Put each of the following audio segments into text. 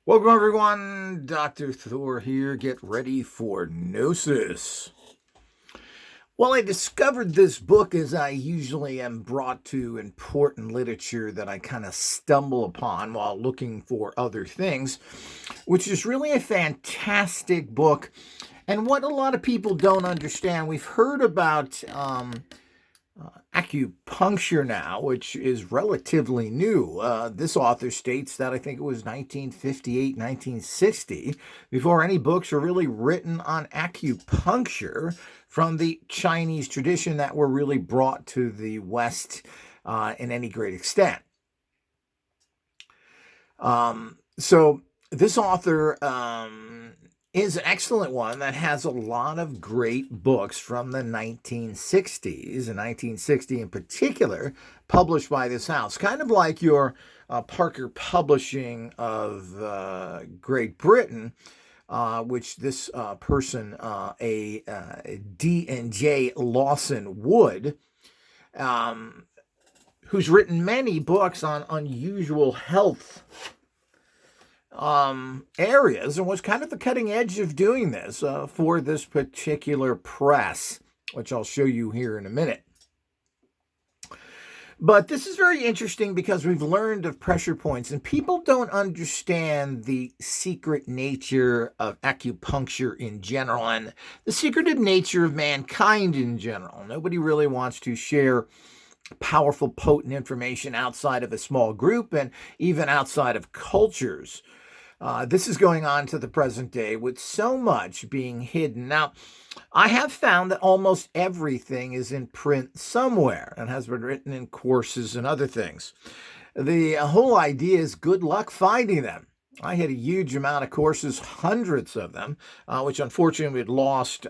Welcome, everyone. Dr. Thor here. Get ready for Gnosis. Well, I discovered this book as I usually am brought to important literature that I kind of stumble upon while looking for other things, which is really a fantastic book. And what a lot of people don't understand, we've heard about acupuncture now, which is relatively new. This author states that I think it was 1958, 1960, before any books were really written on acupuncture from the Chinese tradition that were really brought to the West in any great extent. So this author is an excellent one that has a lot of great books from the 1960s, and 1960 in particular, published by this house. Kind of like your Parker Publishing of Great Britain, which this person, a D&J Lawson Wood, who's written many books on unusual health areas and was kind of the cutting edge of doing this for this particular press, which I'll show you here in a minute. But this is very interesting because we've learned of pressure points, and people don't understand the secret nature of acupuncture in general and the secretive nature of mankind in general. Nobody really wants to share powerful, potent information outside of a small group and even outside of cultures. This is going on to the present day with so much being hidden. Now, I have found that almost everything is in print somewhere and has been written in courses and other things. The whole idea is good luck finding them. I had a huge amount of courses, hundreds of them, which unfortunately we'd lost,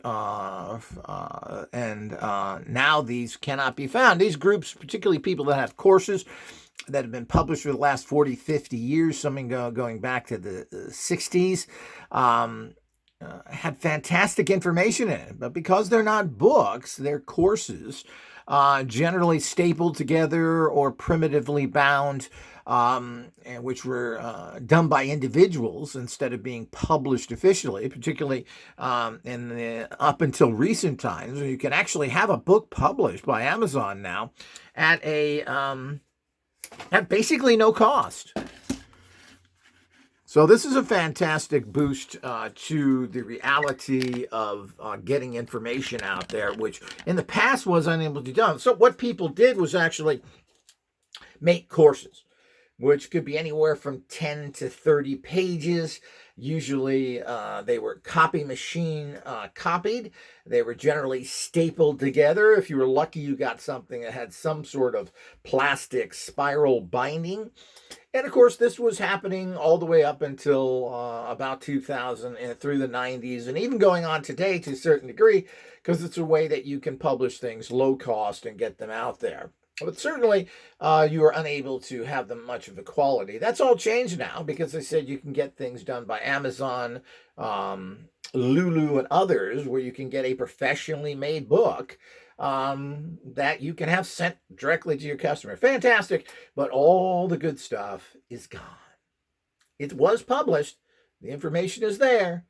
and now these cannot be found. These groups, particularly people that have courses that have been published for the last 40, 50 years, something going back to the 60s, had fantastic information in it. But because they're not books, they're courses, generally stapled together or primitively bound, which were done by individuals instead of being published officially, particularly up until recent times. You can actually have a book published by Amazon now at at basically no cost. So this is a fantastic boost to the reality of getting information out there, which in the past was unable to be done. So what people did was actually make courses, which could be anywhere from 10 to 30 pages. Usually they were copy machine copied. They were generally stapled together. If you were lucky, you got something that had some sort of plastic spiral binding. And of course, this was happening all the way up until about 2000 and through the 90s, and even going on today to a certain degree, because it's a way that you can publish things low cost and get them out there. But certainly, you are unable to have them much of a quality. That's all changed now because they said you can get things done by Amazon, Lulu, and others, where you can get a professionally made book that you can have sent directly to your customer. Fantastic, but all the good stuff is gone. It was published. The information is there.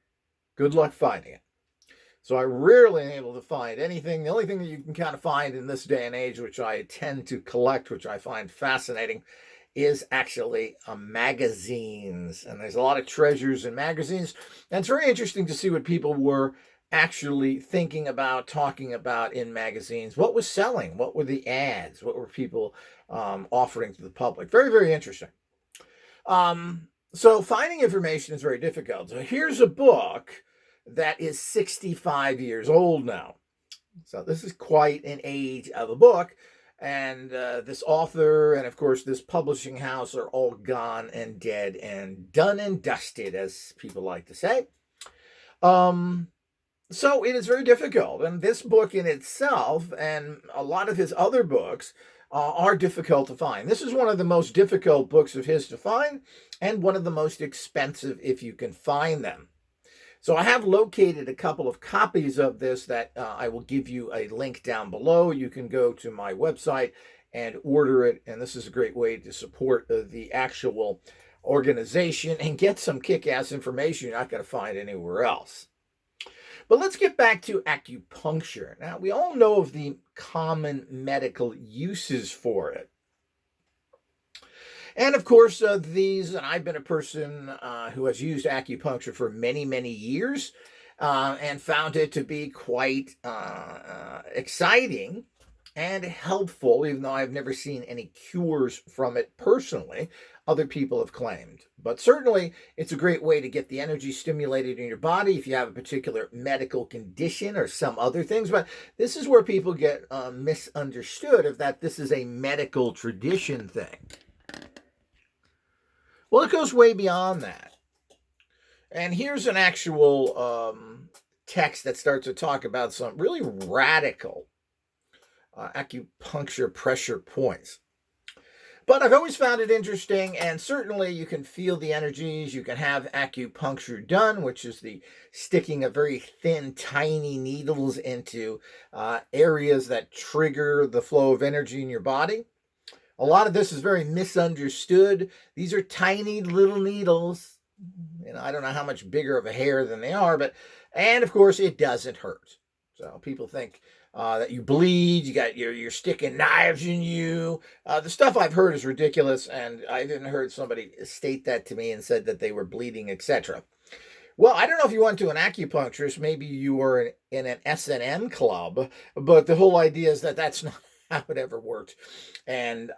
Good luck finding it. So I rarely am able to find anything. The only thing that you can kind of find in this day and age, which I tend to collect, which I find fascinating, is actually magazines. And there's a lot of treasures in magazines. And it's very interesting to see what people were actually thinking about, talking about in magazines. What was selling? What were the ads? What were people offering to the public? Very, very interesting. So finding information is very difficult. So here's a book that is 65 years old now. So this is quite an age of a book. And this author and, of course, this publishing house are all gone and dead and done and dusted, as people like to say. So it is very difficult. And this book in itself and a lot of his other books are difficult to find. This is one of the most difficult books of his to find and one of the most expensive if you can find them. So I have located a couple of copies of this that I will give you a link down below. You can go to my website and order it. And this is a great way to support the actual organization and get some kick-ass information you're not going to find anywhere else. But let's get back to acupuncture. Now, we all know of the common medical uses for it. And of course, and I've been a person who has used acupuncture for many, many years and found it to be quite exciting and helpful, even though I've never seen any cures from it personally. Other people have claimed. But certainly, it's a great way to get the energy stimulated in your body if you have a particular medical condition or some other things. But this is where people get misunderstood of that this is a medical tradition thing. Well, it goes way beyond that. And here's an actual text that starts to talk about some really radical acupuncture pressure points. But I've always found it interesting, and certainly you can feel the energies. You can have acupuncture done, which is the sticking of very thin, tiny needles into areas that trigger the flow of energy in your body. A lot of this is very misunderstood. These are tiny little needles. I don't know how much bigger of a hair than they are, and of course it doesn't hurt. So people think that you bleed, you're sticking knives in you. The stuff I've heard is ridiculous, and I didn't heard somebody state that to me and said that they were bleeding, etc. Well, I don't know if you went to an acupuncturist, maybe you were in an S&M club, but the whole idea is that that's not how it ever worked. And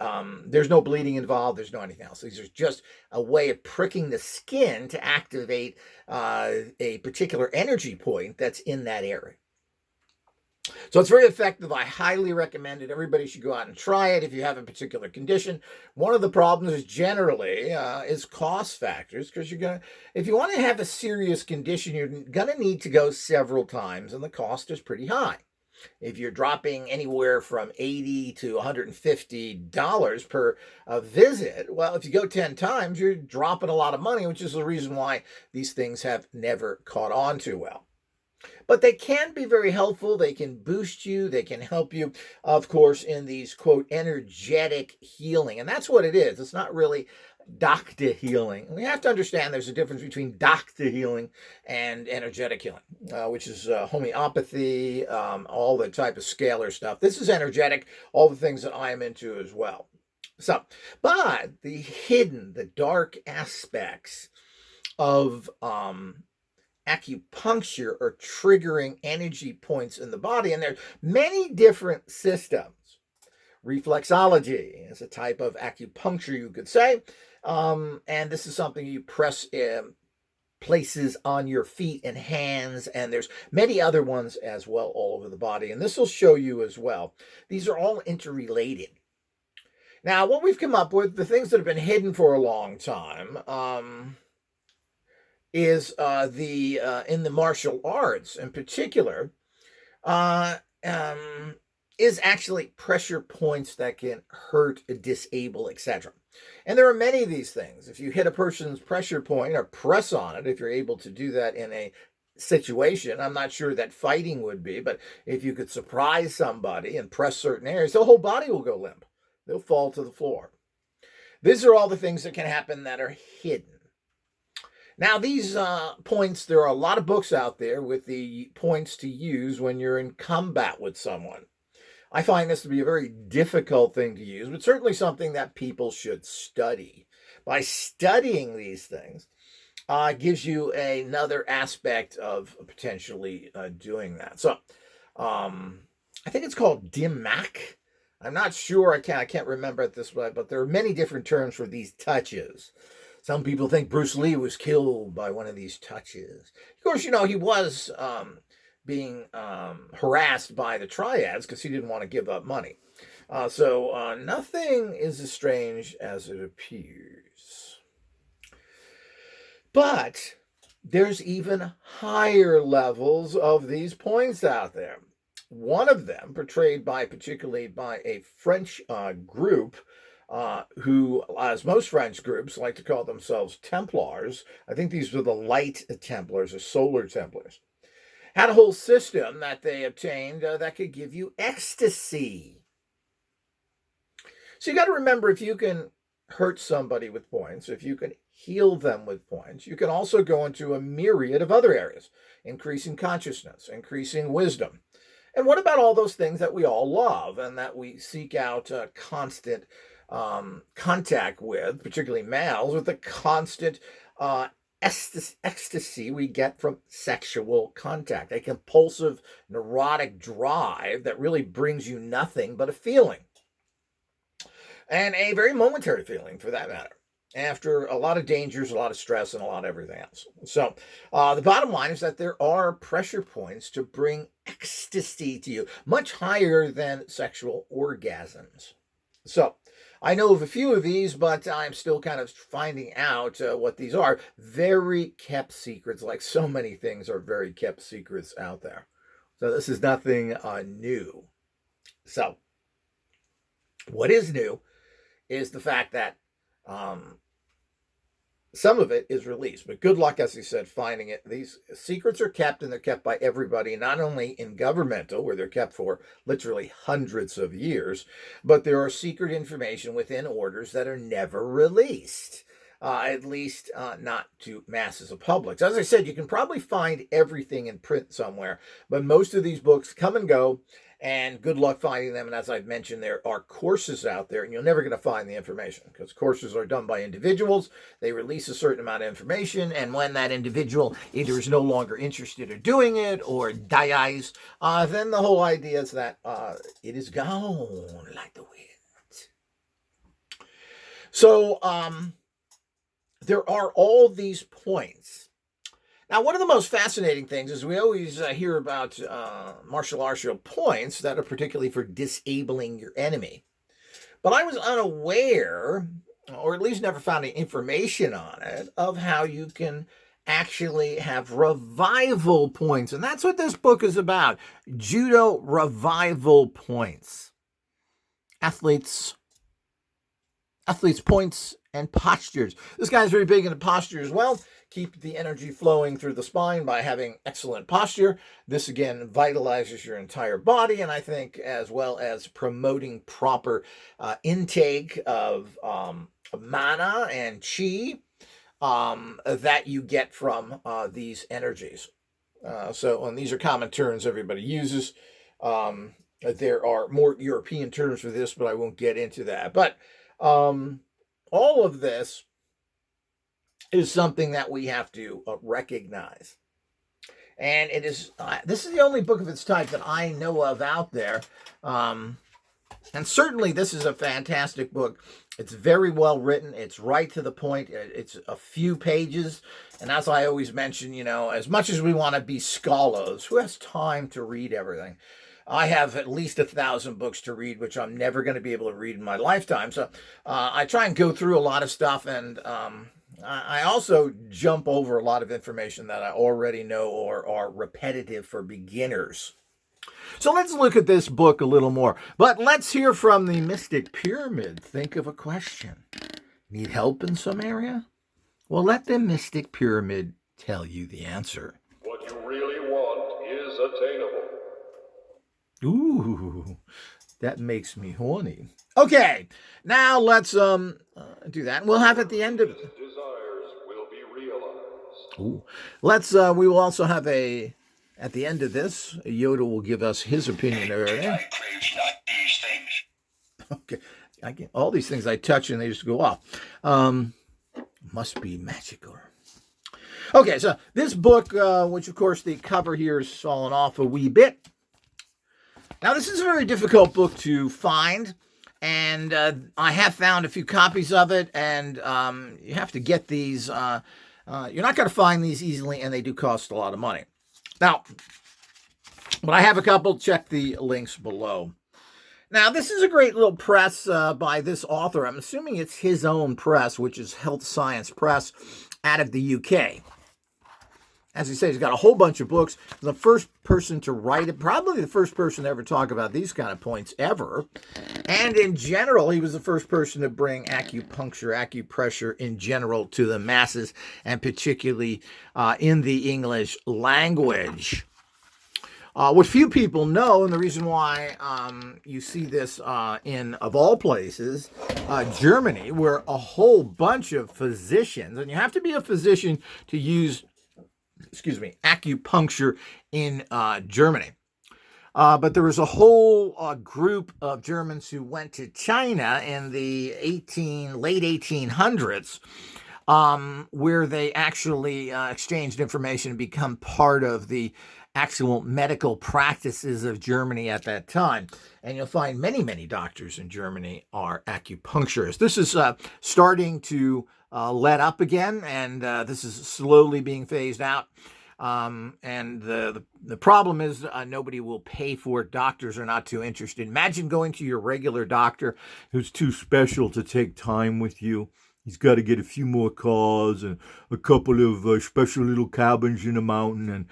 there's no bleeding involved. There's no anything else. These are just a way of pricking the skin to activate a particular energy point that's in that area. So it's very effective. I highly recommend it. Everybody should go out and try it if you have a particular condition. One of the problems is generally is cost factors, because if you want to have a serious condition, you're going to need to go several times, and the cost is pretty high. If you're dropping anywhere from $80 to $150 per visit, well, if you go 10 times, you're dropping a lot of money, which is the reason why these things have never caught on too well. But they can be very helpful. They can boost you. They can help you, of course, in these, quote, energetic healing. And that's what it is. It's not really doctor healing. We have to understand there's a difference between doctor healing and energetic healing, which is homeopathy, all the type of scalar stuff. This is energetic, all the things that I am into as well. So, but the dark aspects of acupuncture are triggering energy points in the body, and there's many different systems. Reflexology is a type of acupuncture, you could say, and this is something you press places on your feet and hands, and there's many other ones as well all over the body, and this will show you as well. These are all interrelated. Now, what we've come up with, the things that have been hidden for a long time, is in the martial arts in particular, is actually pressure points that can hurt, disable, etc. And there are many of these things. If you hit a person's pressure point or press on it, if you're able to do that in a situation, I'm not sure that fighting would be, but if you could surprise somebody and press certain areas, the whole body will go limp. They'll fall to the floor. These are all the things that can happen that are hidden. Now, these points, there are a lot of books out there with the points to use when you're in combat with someone. I find this to be a very difficult thing to use, but certainly something that people should study. By studying these things, gives you another aspect of potentially doing that. So, I think it's called DIMAC. I'm not sure. I can't remember it this way, but there are many different terms for these touches. Some people think Bruce Lee was killed by one of these touches. Of course, he was being harassed by the triads because he didn't want to give up money. So nothing is as strange as it appears. But there's even higher levels of these points out there. One of them, portrayed particularly by a French group, who, as most French groups, like to call themselves Templars. I think these were the Light Templars or Solar Templars. Had a whole system that they obtained that could give you ecstasy. So you got to remember, if you can hurt somebody with points, if you can heal them with points, you can also go into a myriad of other areas, increasing consciousness, increasing wisdom. And what about all those things that we all love and that we seek out constant contact with, particularly males, with the constant ecstasy we get from sexual contact, a compulsive, neurotic drive that really brings you nothing but a feeling, and a very momentary feeling for that matter, after a lot of dangers, a lot of stress, and a lot of everything else. So the bottom line is that there are pressure points to bring ecstasy to you, much higher than sexual orgasms. So I know of a few of these, but I'm still kind of finding out what these are. Very kept secrets, like so many things are very kept secrets out there. So this is nothing new. So what is new is the fact that some of it is released, but good luck, as I said, finding it. These secrets are kept, and they're kept by everybody, not only in governmental, where they're kept for literally hundreds of years, but there are secret information within orders that are never released, at least not to masses of publics. As I said, you can probably find everything in print somewhere, but most of these books come and go, and good luck finding them. And as I've mentioned, there are courses out there, and you're never going to find the information because courses are done by individuals. They release a certain amount of information, and when that individual either is no longer interested in doing it or dies, then the whole idea is that it is gone like the wind. So there are all these points. Now, one of the most fascinating things is we always hear about martial arts points that are particularly for disabling your enemy. But I was unaware, or at least never found any information on it, of how you can actually have revival points. And that's what this book is about. Judo revival points. Athletes' points and postures. This guy's very big into posture as well. Keep the energy flowing through the spine by having excellent posture. This, again, vitalizes your entire body, and I think as well as promoting proper intake of mana and chi that you get from these energies. And these are common terms everybody uses. There are more European terms for this, but I won't get into that. But all of this is something that we have to recognize. And it is this is the only book of its type that I know of out there. And certainly this is a fantastic book. It's very well written. It's right to the point. It's a few pages. And as I always mention, as much as we want to be scholars, who has time to read everything? I have at least 1,000 books to read, which I'm never going to be able to read in my lifetime. So I try and go through a lot of stuff, and I also jump over a lot of information that I already know or are repetitive for beginners. So let's look at this book a little more. But let's hear from the Mystic Pyramid. Think of a question. Need help in some area? Well, let the Mystic Pyramid tell you the answer. What you really want is attainable. Ooh, that makes me horny. Okay, now let's do that. We'll have at the end of it. Desires will be realized. Ooh, we will also have at the end of this, Yoda will give us his opinion of everything. I crave not these things. Okay, all these things I touch and they just go off. Must be magical. Okay, so this book, which of course the cover here is fallen off a wee bit. Now, this is a very difficult book to find, and I have found a few copies of it, and you have to get these. You're not going to find these easily, and they do cost a lot of money. Now, but I have a couple. Check the links below. Now, this is a great little press by this author. I'm assuming it's his own press, which is Health Science Press out of the UK. As he says, he's got a whole bunch of books. The first person to write it, probably the first person to ever talk about these kind of points ever. And in general, he was the first person to bring acupuncture, acupressure in general to the masses, and particularly in the English language. What few people know, and the reason why you see this in, of all places, Germany, where a whole bunch of physicians, and you have to be a physician to use, acupuncture in Germany. But there was a whole group of Germans who went to China in the late 1800s, where they actually exchanged information and become part of the actual medical practices of Germany at that time. And you'll find many, many doctors in Germany are acupuncturists. This is starting to let up again, and this is slowly being phased out. And the problem is nobody will pay for it. Doctors are not too interested. Imagine going to your regular doctor who's too special to take time with you. He's got to get a few more cars and a couple of special little cabins in the mountain and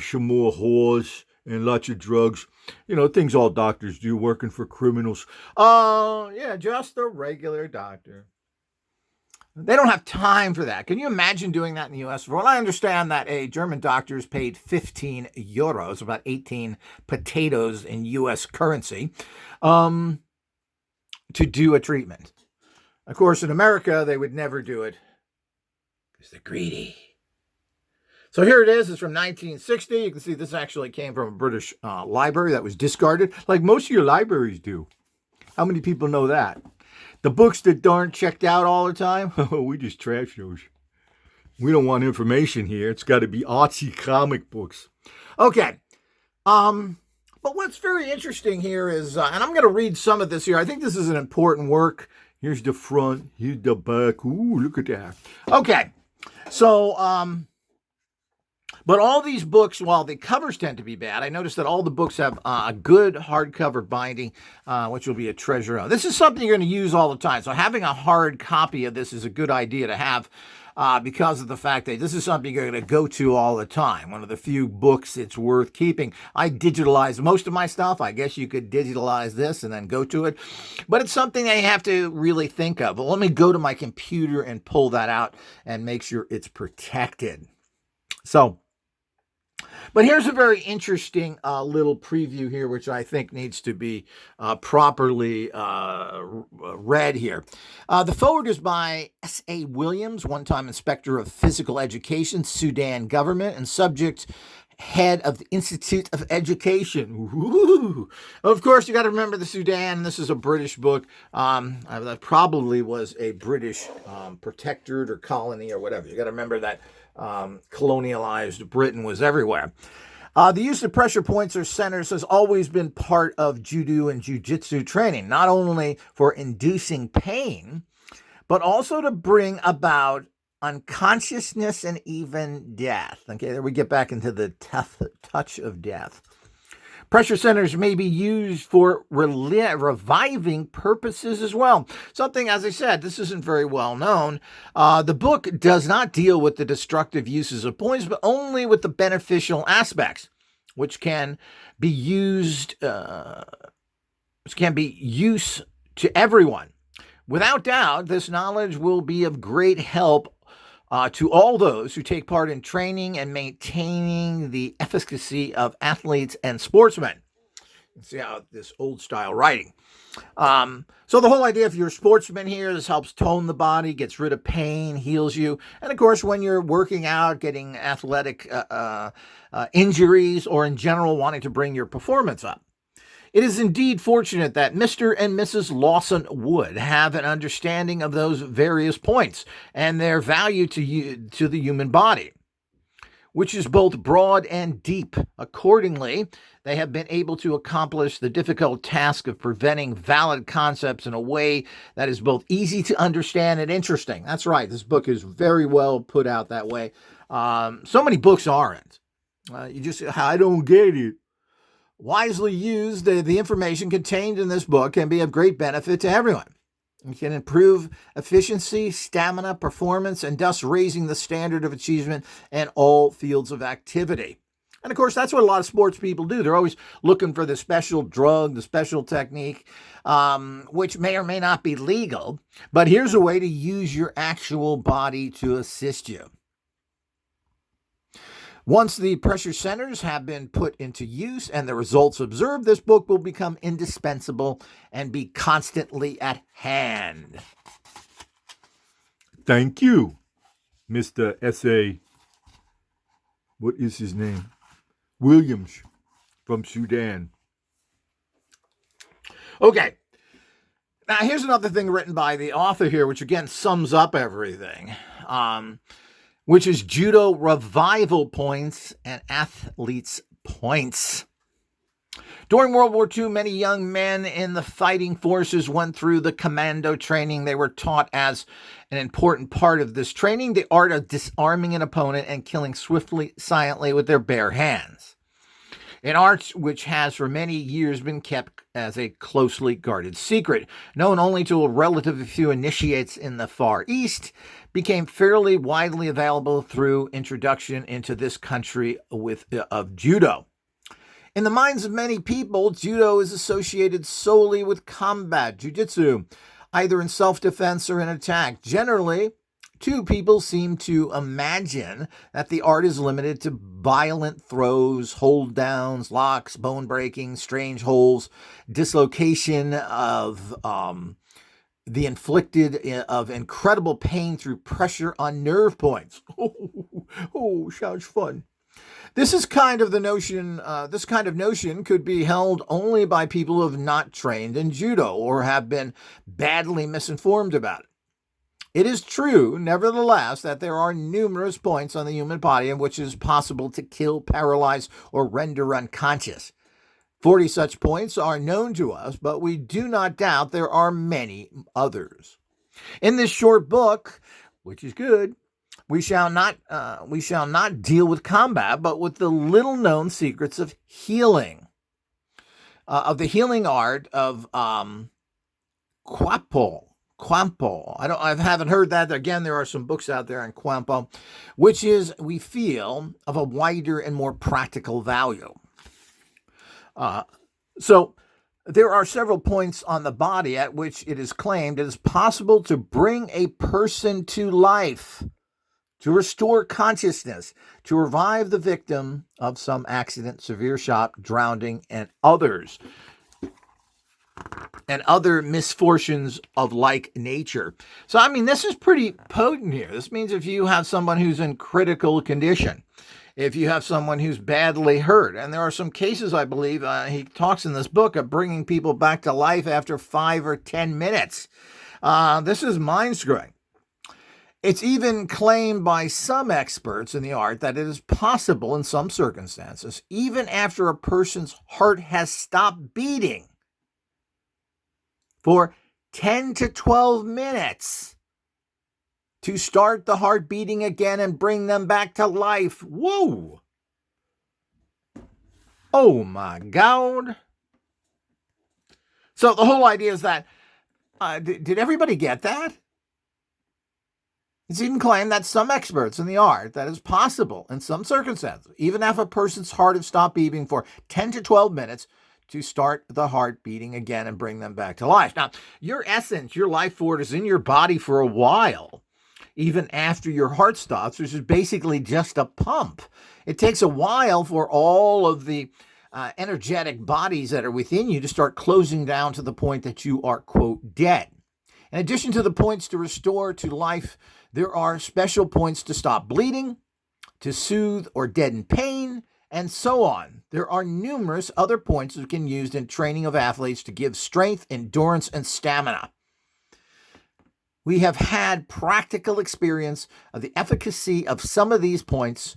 some more whores and lots of drugs. You know, things all doctors do, working for criminals. Yeah, just a regular doctor. They don't have time for that. Can you imagine doing that in the U.S.? Well, I understand that a German doctor is paid 15 euros, about 18 potatoes in U.S. currency, to do a treatment. Of course, in America, they would never do it because they're greedy. So here it is. It's from 1960. You can see this actually came from a British library that was discarded, like most of your libraries do. How many people know that? The books that aren't checked out all the time, we just trash those. We don't want information here. It's got to be artsy comic books. Okay. But what's very interesting here is, and I'm going to read some of this here. I think this is an important work. Here's the front. Here's the back. Ooh, look at that. Okay. So, but all these books, while the covers tend to be bad, I noticed that all the books have a good hardcover binding, which will be a treasure. This is something you're going to use all the time. So having a hard copy of this is a good idea to have because of the fact that this is something you're going to go to all the time. One of the few books it's worth keeping. I digitalize most of my stuff. I guess you could digitalize this and then go to it. But it's something that you have to really think of. But let me go to my computer and pull that out and make sure it's protected. So, but here's a very interesting little preview here, which I think needs to be properly read here. The forward is by S.A. Williams, one-time inspector of physical education, Sudan government, and subject head of the Institute of Education. Ooh. Of course, you got to remember the Sudan. This is a British book. That probably was a British protectorate or colony or whatever. You got to remember that colonialized Britain was everywhere. The use of pressure points or centers has always been part of Judo and Jiu-Jitsu training, not only for inducing pain, but also to bring about unconsciousness and even death. Okay, there we get back into the touch of death. Pressure centers may be used for reviving purposes as well. Something, as I said, this isn't very well known. The book does not deal with the destructive uses of points, but only with the beneficial aspects, which can be used, use to everyone. Without doubt, this knowledge will be of great help to all those who take part in training and maintaining the efficacy of athletes and sportsmen. See how this old style writing. So the whole idea, if you're a sportsman here, this helps tone the body, gets rid of pain, heals you. And of course, when you're working out, getting athletic injuries, or in general wanting to bring your performance up. It is indeed fortunate that Mr. and Mrs. Lawson Wood have an understanding of those various points and their value to the human body, which is both broad and deep. Accordingly, they have been able to accomplish the difficult task of presenting valid concepts in a way that is both easy to understand and interesting. That's right. This book is very well put out that way. So many books aren't. I don't get it. Wisely used, the information contained in this book can be of great benefit to everyone. It can improve efficiency, stamina, performance, and thus raising the standard of achievement in all fields of activity. And of course, that's what a lot of sports people do. They're always looking for the special drug, the special technique, which may or may not be legal. But here's a way to use your actual body to assist you. Once the pressure centers have been put into use and the results observed, this book will become indispensable and be constantly at hand. Thank you, Mr. S.A. What is his name? Williams from Sudan. Okay. Now, here's another thing written by the author here, which again sums up everything, which is Judo revival points and athletes' points. During World War II, many young men in the fighting forces went through the commando training. They were taught as an important part of this training the art of disarming an opponent and killing swiftly, silently with their bare hands. An art which has for many years been kept as a closely guarded secret, known only to a relatively few initiates in the Far East, became fairly widely available through introduction into this country of Judo. In the minds of many people, Judo is associated solely with combat, jiu-jitsu, either in self-defense or in attack. Generally, two people seem to imagine that the art is limited to violent throws, hold downs, locks, bone breaking, strange holds, dislocation of the inflicted of incredible pain through pressure on nerve points. Oh, sounds fun. This kind of notion could be held only by people who have not trained in judo or have been badly misinformed about it. It is true, nevertheless, that there are numerous points on the human body in which it is possible to kill, paralyze, or render unconscious. 40 such points are known to us, but we do not doubt there are many others. In this short book, which is good, we shall not deal with combat, but with the little-known secrets of healing, of the healing art of Quampo. I haven't heard that. Again, there are some books out there on Quampo, which is, we feel, of a wider and more practical value. So there are several points on the body at which it is claimed it is possible to bring a person to life, to restore consciousness, to revive the victim of some accident, severe shock, drowning, and other misfortunes of like nature. So, I mean, this is pretty potent here. This means if you have someone who's in critical condition, if you have someone who's badly hurt, and there are some cases, I believe, he talks in this book of bringing people back to life after 5 or 10 minutes. This is mind-screwing. It's even claimed by some experts in the art that it is possible in some circumstances, even after a person's heart has stopped beating for 10 to 12 minutes, to start the heart beating again and bring them back to life. Whoa! Oh my God. So the whole idea is that, did everybody get that? It's even claimed that some experts in the art that it's possible in some circumstances, even if a person's heart has stopped beating for 10 to 12 minutes, to start the heart beating again and bring them back to life. Now, your essence, your life force is in your body for a while, even after your heart stops, which is basically just a pump. It takes a while for all of the energetic bodies that are within you to start closing down to the point that you are, quote, dead. In addition to the points to restore to life, there are special points to stop bleeding, to soothe or deaden pain, and so on. There are numerous other points that can be used in training of athletes to give strength, endurance, and stamina. We have had practical experience of the efficacy of some of these points.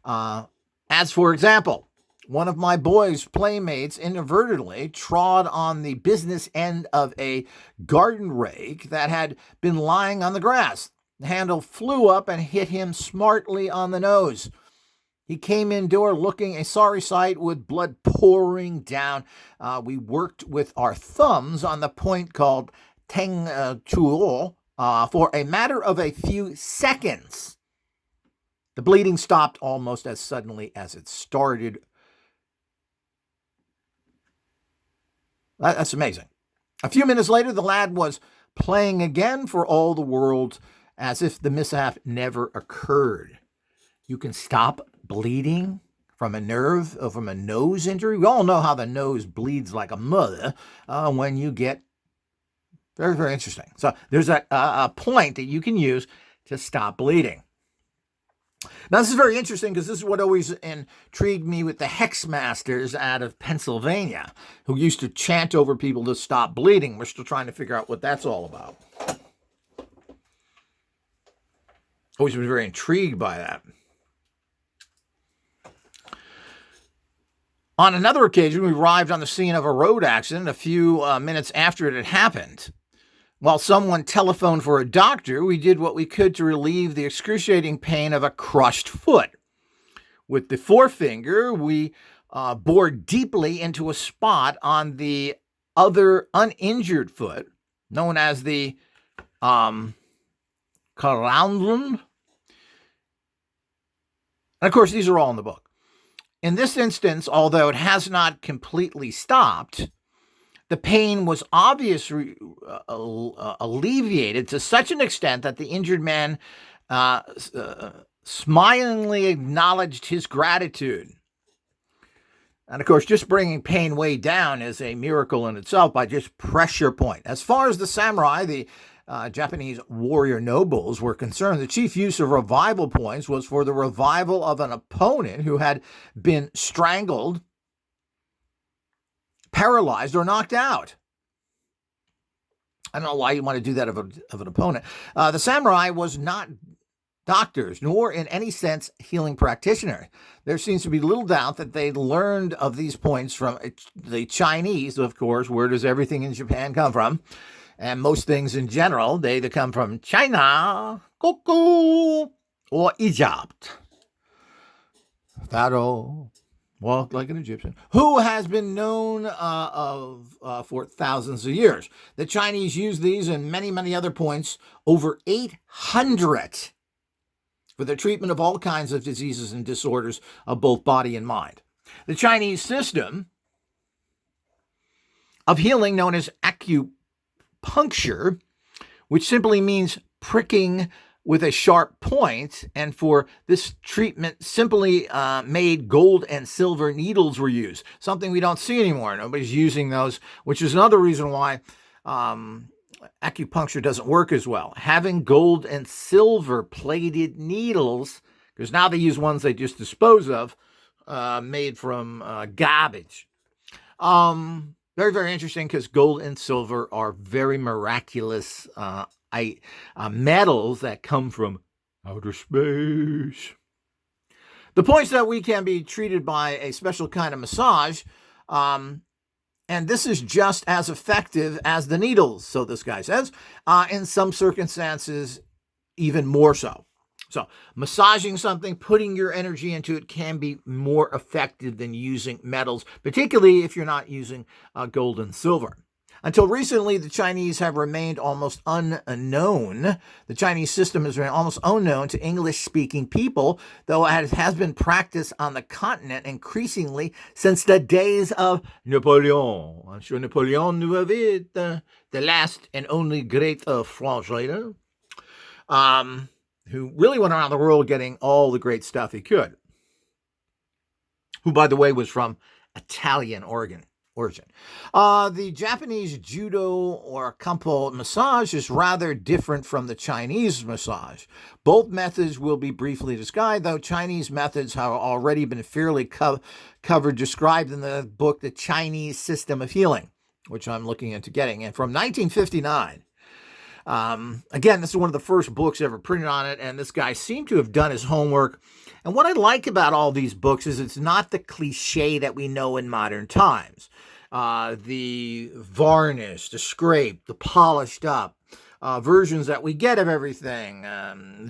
As for example, one of my boys' playmates inadvertently trod on the business end of a garden rake that had been lying on the grass. The handle flew up and hit him smartly on the nose. He came indoor looking a sorry sight with blood pouring down. We worked with our thumbs on the point called Teng Chuo for a matter of a few seconds. The bleeding stopped almost as suddenly as it started. That's amazing. A few minutes later, the lad was playing again for all the world as if the mishap never occurred. You can stop bleeding from a nerve or from a nose injury. We all know how the nose bleeds like a mother when you get very, very interesting. So there's a point that you can use to stop bleeding. Now, this is very interesting because this is what always intrigued me with the hex masters out of Pennsylvania who used to chant over people to stop bleeding. We're still trying to figure out what that's all about. Always been very intrigued by that. On another occasion, we arrived on the scene of a road accident a few minutes after it had happened. While someone telephoned for a doctor, we did what we could to relieve the excruciating pain of a crushed foot. With the forefinger, we bored deeply into a spot on the other uninjured foot, known as the carundum. And of course, these are all in the book. In this instance, although it has not completely stopped, the pain was obviously alleviated to such an extent that the injured man smilingly acknowledged his gratitude. And of course, just bringing pain way down is a miracle in itself by just pressure point. As far as the samurai, the Japanese warrior nobles were concerned, the chief use of revival points was for the revival of an opponent who had been strangled, paralyzed, or knocked out. I don't know why you want to do that of an opponent. The samurai was not doctors, nor in any sense healing practitioners. There seems to be little doubt that they learned of these points from the Chinese, of course. Where does everything in Japan come from? And most things in general, they either come from China, Coco, or Egypt. Pharaoh walked like an Egyptian, who has been known for thousands of years. The Chinese use these and many, many other points, over 800, for the treatment of all kinds of diseases and disorders of both body and mind. The Chinese system of healing, known as acupuncture, which simply means pricking with a sharp point, and for this treatment simply made gold and silver needles were used, something we don't see anymore. Nobody's using those, which is another reason why acupuncture doesn't work as well. Having gold and silver plated needles, because now they use ones they just dispose of, made from garbage. Very, very interesting, because gold and silver are very miraculous metals that come from outer space. The points that we can be treated by a special kind of massage, and this is just as effective as the needles, so this guy says, in some circumstances, even more so. So massaging something, putting your energy into it can be more effective than using metals, particularly if you're not using gold and silver. Until recently, the Chinese have remained almost unknown. The Chinese system has remained almost unknown to English-speaking people, though it has been practiced on the continent increasingly since the days of Napoleon. I'm sure Napoleon knew of it, the last and only great French leader, who really went around the world getting all the great stuff he could, who, by the way, was from Italian origin. The Japanese Judo or Kampo massage is rather different from the Chinese massage. Both methods will be briefly described, though Chinese methods have already been fairly covered, described in the book, The Chinese System of Healing, which I'm looking into getting. And from 1959, again, this is one of the first books ever printed on it, and this guy seemed to have done his homework. And what I like about all these books is it's not the cliche that we know in modern times. The varnished, the scraped, the polished up versions that we get of everything,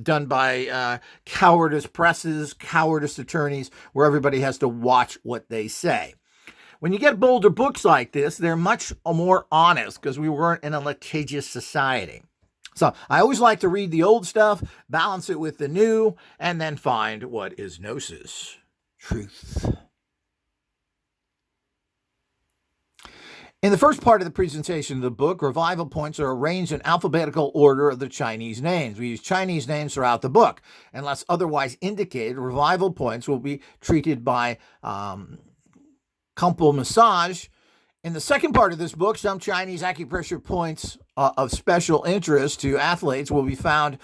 done by cowardice presses, cowardice attorneys, where everybody has to watch what they say. When you get bolder books like this, they're much more honest, because we weren't in a litigious society. So I always like to read the old stuff, balance it with the new, and then find what is gnosis, truth. In the first part of the presentation of the book, revival points are arranged in alphabetical order of the Chinese names. We use Chinese names throughout the book. Unless otherwise indicated, revival points will be treated by Kumpo massage. In the second part of this book, some Chinese acupressure points of special interest to athletes will be found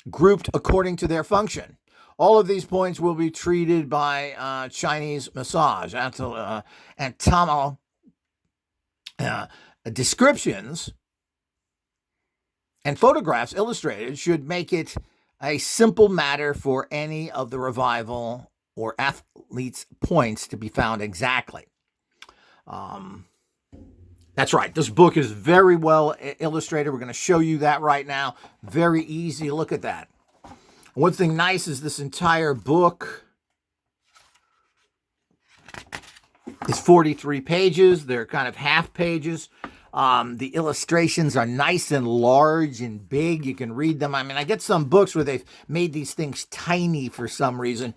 grouped according to their function. All of these points will be treated by Chinese massage. Descriptions and photographs illustrated should make it a simple matter for any of the revival or athlete's points to be found exactly. That's right. This book is very well illustrated. We're going to show you that right now. Very easy. Look at that. One thing nice is this entire book is 43 pages. They're kind of half pages. The illustrations are nice and large and big. You can read them. I mean, I get some books where they've made these things tiny for some reason.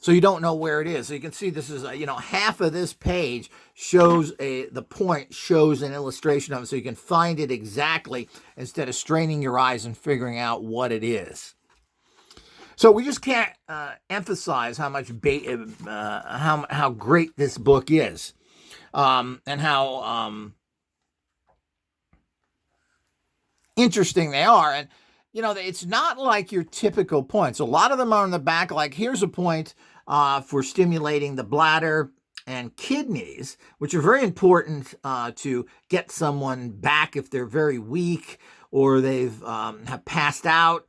So you don't know where it is. So you can see this is, half of this page shows the point shows an illustration of it, so you can find it exactly instead of straining your eyes and figuring out what it is. So we just can't emphasize how much how great this book is, and how interesting they are. And it's not like your typical points. A lot of them are on the back. Like here's a point for stimulating the bladder and kidneys, which are very important to get someone back if they're very weak or they've have passed out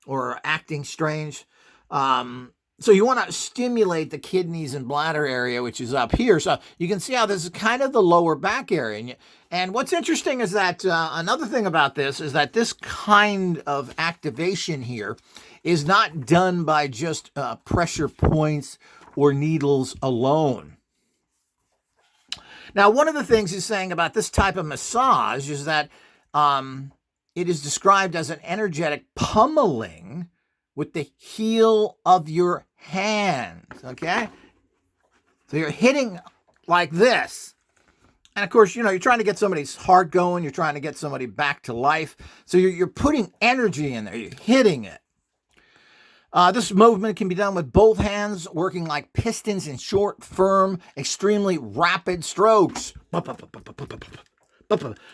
or are acting strange. So you want to stimulate the kidneys and bladder area, which is up here. So you can see how this is kind of the lower back area. And what's interesting is that another thing about this is that this kind of activation here is not done by just pressure points or needles alone. Now, one of the things he's saying about this type of massage is that it is described as an energetic pummeling with the heel of your hand, okay? So you're hitting like this. And of course, you're trying to get somebody's heart going. You're trying to get somebody back to life. So you're putting energy in there. You're hitting it. This movement can be done with both hands, working like pistons in short, firm, extremely rapid strokes.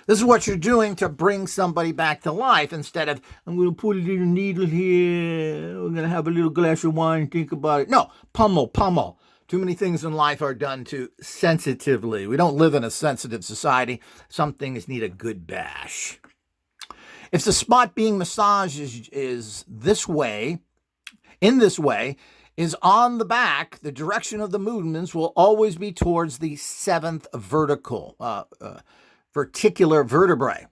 This is what you're doing to bring somebody back to life instead of, I'm going to put a little needle here, we're going to have a little glass of wine and think about it. No, pummel. Too many things in life are done too sensitively. We don't live in a sensitive society. Some things need a good bash. If the spot being massaged is this way, in this way, is on the back, the direction of the movements will always be towards the seventh verticular vertebrae.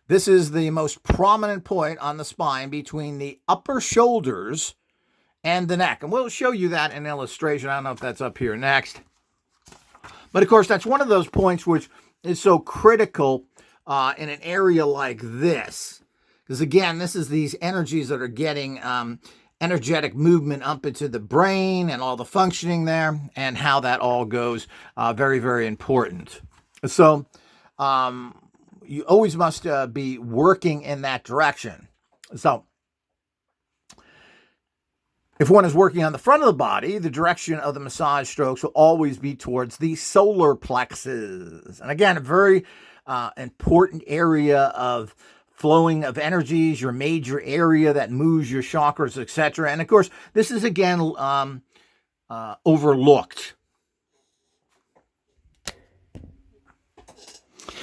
This is the most prominent point on the spine between the upper shoulders and the neck. And we'll show you that in illustration. I don't know if that's up here next. But of course, that's one of those points which is so critical in an area like this. Because again, this is these energies that are getting energetic movement up into the brain and all the functioning there and how that all goes. Very, very important. So you always must be working in that direction. So if one is working on the front of the body, the direction of the massage strokes will always be towards the solar plexus. And again, a very important area of flowing of energies, your major area that moves your chakras, etc. And of course, this is again overlooked.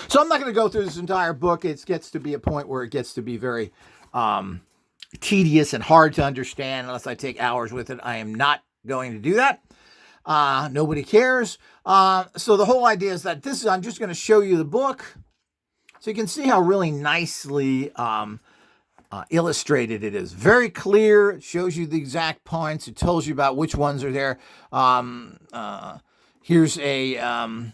So I'm not going to go through this entire book. It gets to be a point where it gets to be very tedious and hard to understand unless I take hours with it. I am not going to do that. Nobody cares. So the whole idea is that I'm just going to show you the book so you can see how really nicely illustrated it is. Very clear. It shows you the exact points. It tells you about which ones are there. Here's a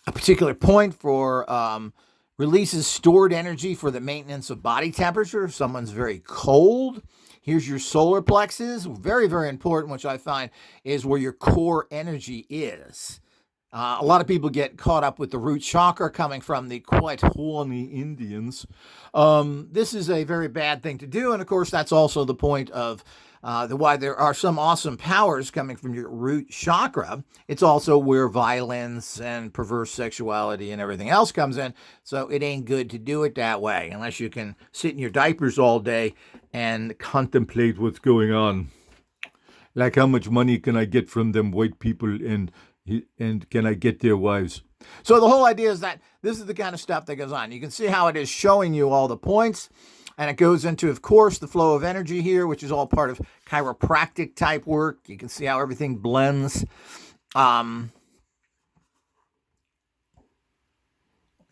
particular point for releases stored energy for the maintenance of body temperature if someone's very cold. Here's your solar plexus. Very, very important, which I find is where your core energy is. A lot of people get caught up with the root chakra coming from the quite horny Indians. This is a very bad thing to do, and of course, that's also the point of why there are some awesome powers coming from your root chakra. It's also where violence and perverse sexuality and everything else comes in, so it ain't good to do it that way unless you can sit in your diapers all day and contemplate what's going on. Like, how much money can I get from them white people, and can I get their wives? So the whole idea is that this is the kind of stuff that goes on. You can see how it is showing you all the points, and it goes into, of course, the flow of energy here, which is all part of chiropractic type work. You can see how everything blends.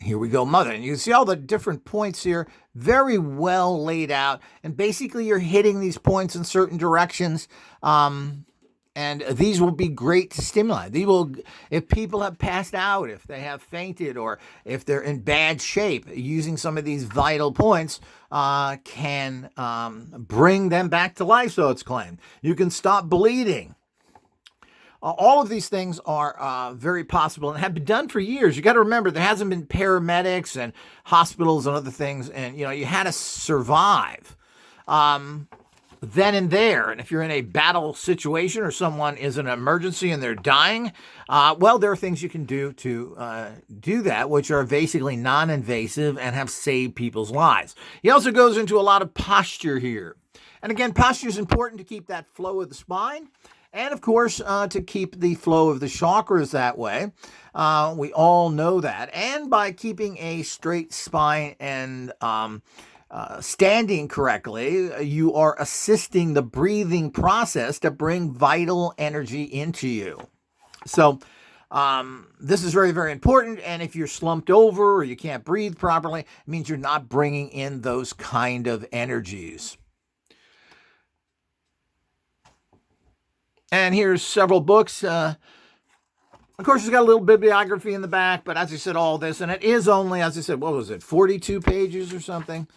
Here we go, mother. And you can see all the different points here, very well laid out. And basically, you're hitting these points in certain directions. And these will be great stimuli. These will, if people have passed out, if they have fainted, or if they're in bad shape, using some of these vital points can bring them back to life, so it's claimed. You can stop bleeding. All of these things are very possible and have been done for years. You got to remember, there hasn't been paramedics and hospitals and other things, and you had to survive then and there. And if you're in a battle situation or someone is in an emergency and they're dying, well, there are things you can do to do that, which are basically non-invasive and have saved people's lives. He also goes into a lot of posture here. And again, posture is important to keep that flow of the spine. And, of course, to keep the flow of the chakras that way. We all know that. And by keeping a straight spine and standing correctly, you are assisting the breathing process to bring vital energy into you. So this is very, very important. And if you're slumped over or you can't breathe properly, it means you're not bringing in those kind of energies. And here's several books. Of course, it's got a little bibliography in the back, but as I said, all this, and it is only, as I said, what was it, 42 pages or something?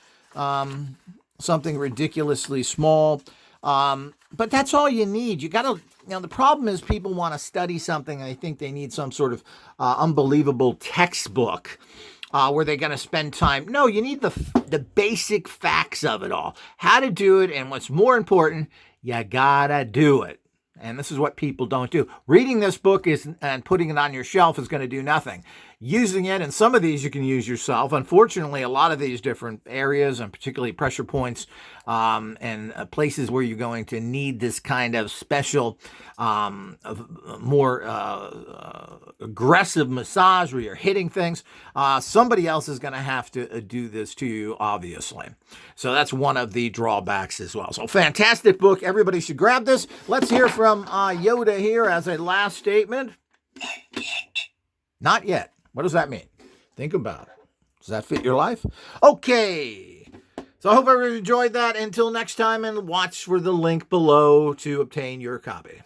Something ridiculously small. But that's all you need. You got to, the problem is people want to study something and they think they need some sort of unbelievable textbook where they're going to spend time. No, you need the basic facts of it all. How to do it, and what's more important, you got to do it. And this is what people don't do. Reading this book and putting it on your shelf is going to do nothing. Using it, and some of these you can use yourself. Unfortunately, a lot of these different areas, and particularly pressure points and places where you're going to need this kind of special, more aggressive massage where you're hitting things, somebody else is going to have to do this to you, obviously. So that's one of the drawbacks as well. So fantastic book. Everybody should grab this. Let's hear from Yoda here as a last statement. Not yet. Not yet. What does that mean? Think about it. Does that fit your life? Okay. So I hope everyone enjoyed that. Until next time, and watch for the link below to obtain your copy.